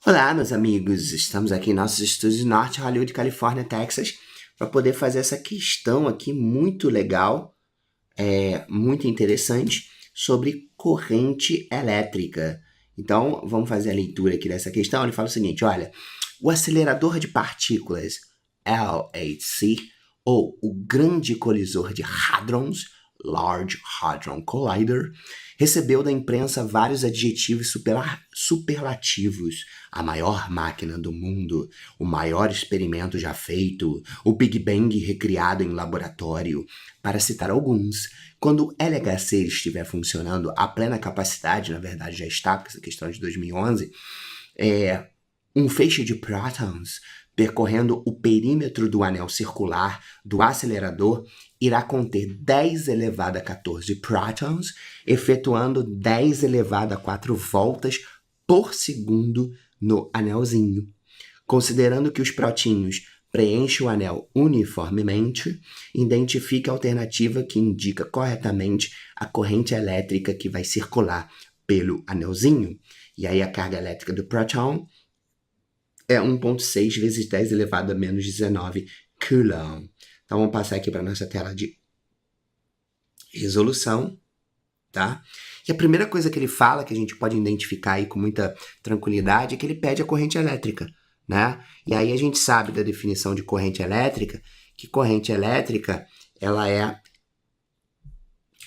Olá, meus amigos. Estamos aqui em nossos estúdios de Norte Hollywood, Califórnia, Texas, para poder fazer essa questão aqui muito legal, muito interessante, sobre corrente elétrica. Então, vamos fazer a leitura aqui dessa questão. Ele fala o seguinte, olha, o acelerador de partículas LHC, ou o grande colisor de hadrons, Large Hadron Collider, recebeu da imprensa vários adjetivos superlativos: a maior máquina do mundo, o maior experimento já feito, o Big Bang recriado em laboratório, para citar alguns. Quando o LHC estiver funcionando a plena capacidade, na verdade já está, porque essa questão é de 2011, um feixe de prótons percorrendo o perímetro do anel circular do acelerador irá conter 10 elevado a 14 prótons, efetuando 10 elevado a 4 voltas por segundo no anelzinho. Considerando que os protinhos preenchem o anel uniformemente, identifique a alternativa que indica corretamente a corrente elétrica que vai circular pelo anelzinho. E aí a carga elétrica do próton é 1,6 vezes 10 elevado a menos 19 Coulomb. Então, vamos passar aqui para a nossa tela de resolução, tá? E a primeira coisa que ele fala, que a gente pode identificar aí com muita tranquilidade, é que ele pede a corrente elétrica, né? E aí a gente sabe da definição de corrente elétrica, que corrente elétrica, ela é...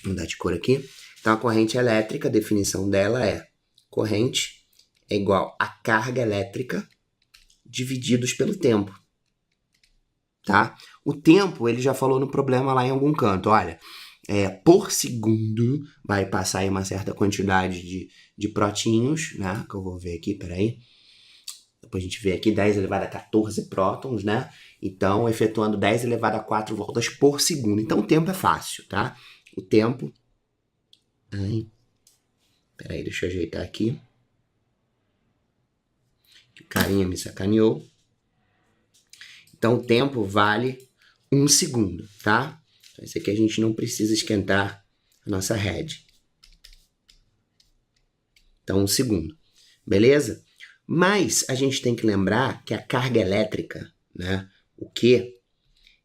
Vamos mudar de cor aqui. Então, a corrente elétrica, a definição dela é corrente é igual a carga elétrica divididos pelo tempo, tá? O tempo, ele já falou no problema lá em algum canto, olha, por segundo vai passar aí uma certa quantidade de protinhos, né? Que eu vou ver aqui, peraí. Depois a gente vê aqui 10 elevado a 14 prótons, né? Então, efetuando 10 elevado a 4 voltas por segundo. Então, o tempo é fácil, tá? O tempo... Peraí, deixa eu ajeitar aqui. O carinha me sacaneou. Então, o tempo vale 1 segundo, tá? Então, esse aqui a gente não precisa esquentar a nossa rede. Então, 1 segundo. Beleza? Mas a gente tem que lembrar que a carga elétrica, né? O Q,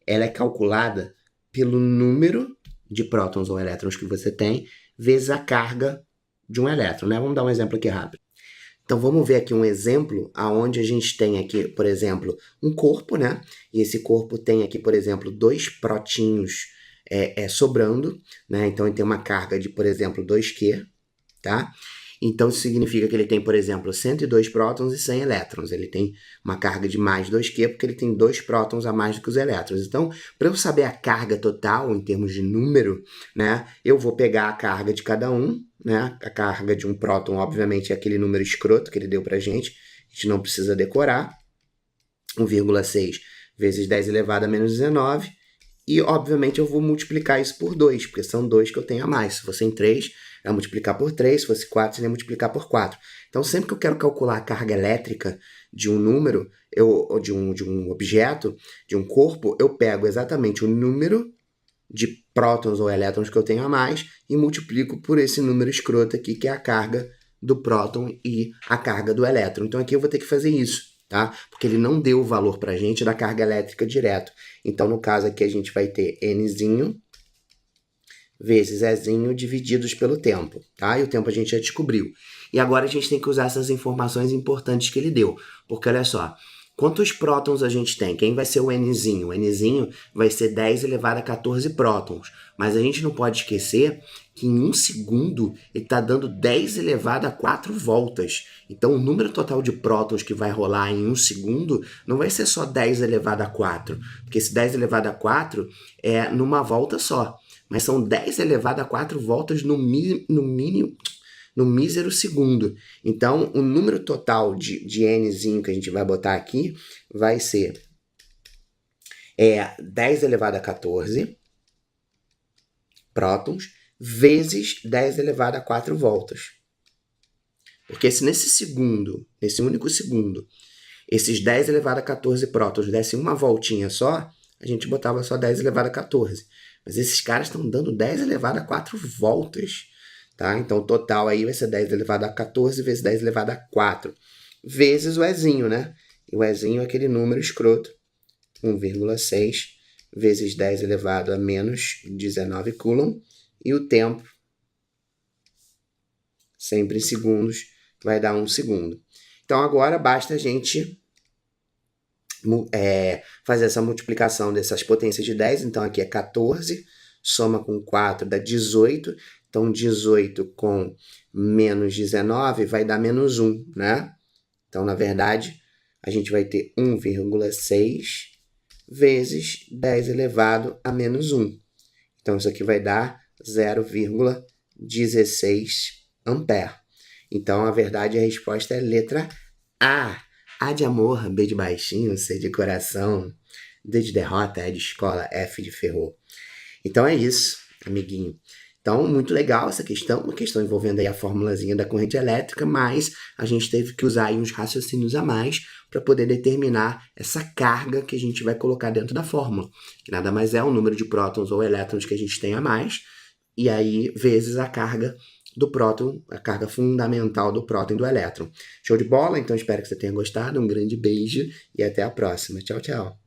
ela é calculada pelo número de prótons ou elétrons que você tem, vezes a carga de um elétron, né? Vamos dar um exemplo aqui rápido. Então, vamos ver aqui um exemplo onde a gente tem aqui, por exemplo, um corpo, né? E esse corpo tem aqui, por exemplo, 2 protinhos sobrando, né? Então, ele tem uma carga de, por exemplo, 2Q, tá? Então, isso significa que ele tem, por exemplo, 102 prótons e 100 elétrons. Ele tem uma carga de mais 2Q porque ele tem 2 prótons a mais do que os elétrons. Então, para eu saber a carga total, em termos de número, né? Eu vou pegar a carga de cada um, né? A carga de um próton, obviamente, é aquele número escroto que ele deu pra gente. A gente não precisa decorar. 1,6 vezes 10 elevado a menos 19. E, obviamente, eu vou multiplicar isso por 2, porque são 2 que eu tenho a mais. Se fossem 3, eu ia multiplicar por 3. Se fosse 4, eu ia multiplicar por 4. Então, sempre que eu quero calcular a carga elétrica de um número, de um objeto, de um corpo, eu pego exatamente o número de prótons ou elétrons que eu tenho a mais e multiplico por esse número escroto aqui, que é a carga do próton e a carga do elétron. Então, aqui eu vou ter que fazer isso, tá? Porque ele não deu o valor pra gente da carga elétrica direto. Então, no caso aqui, a gente vai ter Nzinho vezes Ezinho divididos pelo tempo, tá? E o tempo a gente já descobriu. E agora a gente tem que usar essas informações importantes que ele deu. Porque, olha só, quantos prótons a gente tem? Quem vai ser o Nzinho? O Nzinho vai ser 10 elevado a 14 prótons. Mas a gente não pode esquecer que em 1 segundo ele está dando 10 elevado a 4 voltas. Então, o número total de prótons que vai rolar em 1 segundo não vai ser só 10 elevado a 4. Porque esse 10 elevado a 4 é numa volta só. Mas são 10 elevado a 4 voltas no mínimo, no mísero segundo. Então, o número total de Nzinho que a gente vai botar aqui vai ser 10 elevado a 14 prótons vezes 10 elevado a 4 voltas. Porque se nesse segundo, nesse único segundo, esses 10 elevado a 14 prótons dessem uma voltinha só, a gente botava só 10 elevado a 14. Mas esses caras estão dando 10 elevado a 4 voltas, tá? Então, o total aí vai ser 10 elevado a 14 vezes 10 elevado a 4. vezes o Ezinho, né? E o Ezinho é aquele número escroto, 1,6 vezes 10 elevado a menos 19 coulomb, e o tempo, sempre em segundos, vai dar 1 segundo. Então agora basta a gente fazer essa multiplicação dessas potências de 10, então aqui é 14, soma com 4 dá 18, então 18 com menos 19 vai dar menos 1, né? Então, na verdade, a gente vai ter 1,6 vezes 10 elevado a menos 1. Então, isso aqui vai dar 0,16 ampere. Então, a verdade, a resposta é letra A. A de amor, B de baixinho, C de coração, D de derrota, E de escola, F de ferrou. Então é isso, amiguinho. Então, muito legal essa questão, uma questão envolvendo aí a formulazinha da corrente elétrica, mas a gente teve que usar aí uns raciocínios a mais para poder determinar essa carga que a gente vai colocar dentro da fórmula, que nada mais é o número de prótons ou elétrons que a gente tem a mais, e aí vezes a carga do próton, a carga fundamental do próton e do elétron. Show de bola? Então espero que você tenha gostado, um grande beijo e até a próxima. Tchau, tchau.